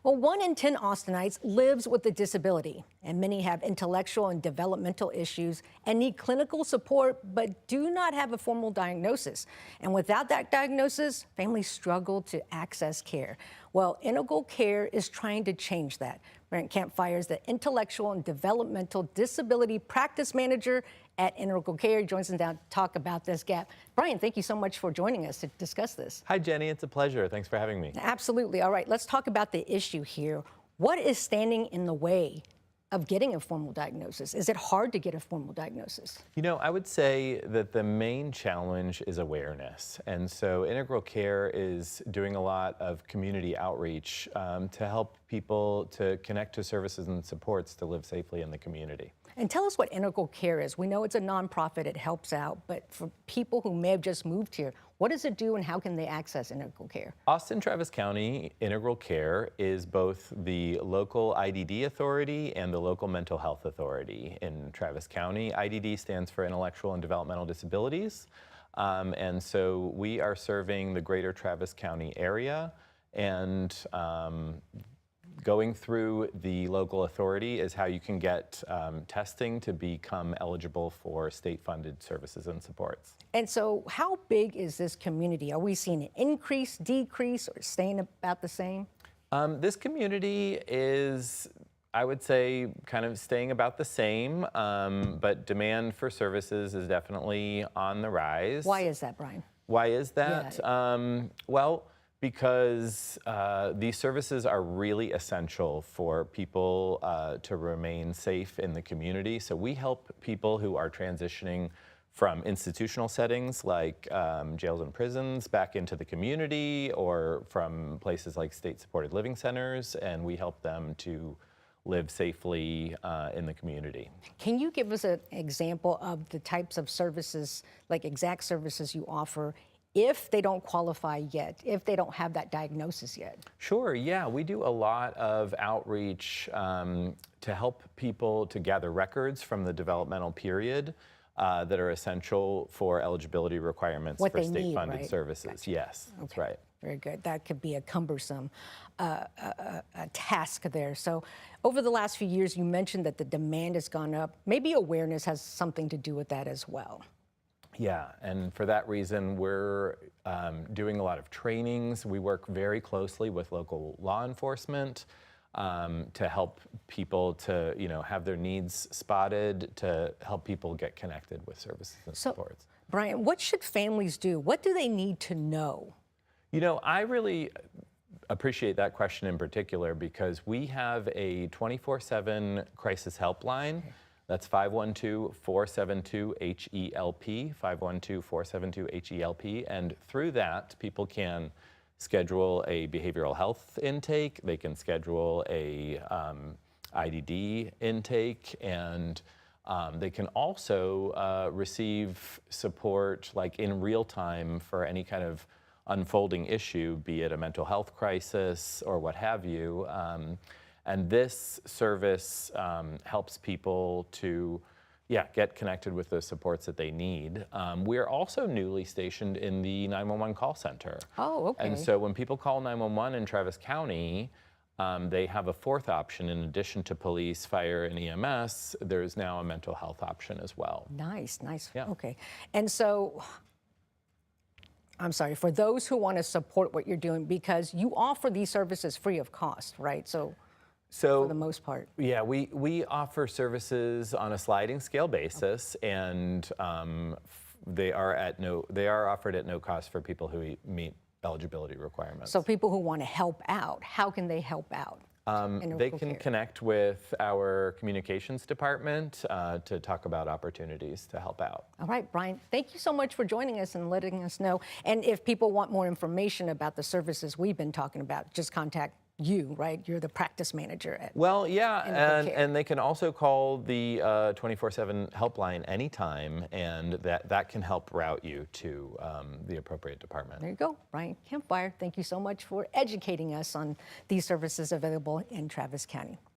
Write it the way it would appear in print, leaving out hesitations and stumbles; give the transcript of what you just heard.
Well, 1 in 10 Austinites lives with a disability, and many have intellectual and developmental issues and need clinical support, but do not have a formal diagnosis. And without that diagnosis, families struggle to access care. Well, Integral Care is trying to change that. Brent Campfire is the Intellectual and Developmental Disability Practice Manager at Integral Care. He joins us now to talk about this gap. Brian, thank you so much for joining us to discuss this. Hi, Jenny. It's a pleasure. Thanks for having me. Absolutely. All right, let's talk about the issue here. What is standing in the way of getting a formal diagnosis? Is it hard to get a formal diagnosis? You know, I would say that the main challenge is awareness. And so Integral Care is doing a lot of community outreach to help people to connect to services and supports to live safely in the community. And tell us what Integral Care is. We know it's a nonprofit, it helps out, but for people who may have just moved here, what does it do and how can they access Integral Care? Austin-Travis County Integral Care is both the local IDD authority and the local mental health authority in Travis County. IDD stands for Intellectual and Developmental Disabilities. And so we are serving the greater Travis County area, and going through the local authority is how you can get testing to become eligible for state-funded services and supports. And so how big is this community? Are we seeing an increase, decrease, or staying about the same? This community is, I would say, kind of staying about the same, but demand for services is definitely on the rise. Why is that, Brian? Why is that? Yeah. Well, because these services are really essential for people to remain safe in the community. So we help people who are transitioning from institutional settings like jails and prisons back into the community, or from places like state-supported living centers, and we help them to live safely in the community. Can you give us an example of the types of services, like exact services you offer, if they don't qualify yet, if they don't have that diagnosis yet? Sure, yeah. We do a lot of outreach to help people to gather records from the developmental period that are essential for eligibility requirements for state-funded services. Gotcha. Yes, that's right. Very good. That could be a cumbersome a task there. So over the last few years, you mentioned that the demand has gone up. Maybe awareness has something to do with that as well. Yeah, and for that reason, we're doing a lot of trainings. We work very closely with local law enforcement to help people to, have their needs spotted, to help people get connected with services and supports. Brian, what should families do? What do they need to know? I really appreciate that question in particular because we have a 24/7 crisis helpline. That's 512-472-HELP, 512-472-HELP, and through that, people can schedule a behavioral health intake, they can schedule a IDD intake, and they can also receive support like in real time for any kind of unfolding issue, be it a mental health crisis or what have you. And this service helps people to, get connected with the supports that they need. We're also newly stationed in the 911 call center. Oh, okay. And so when people call 911 in Travis County, they have a fourth option. In addition to police, fire, and EMS, there's now a mental health option as well. Nice, nice. Yeah. Okay. And so, I'm sorry, for those who want to support what you're doing, because you offer these services free of cost, right? So for the most part. Yeah, we offer services on a sliding scale basis, and they are offered at no cost for people who meet eligibility requirements. So people who want to help out, how can they help out? They can connect with our communications department to talk about opportunities to help out. All right, Brian, thank you so much for joining us and letting us know. And if people want more information about the services we've been talking about, just contact you, right? You're the practice manager at and they can also call the 24/7 helpline anytime, and that can help route you to the appropriate department. There you go. Brian Campfire, thank you so much for educating us on these services available in Travis County.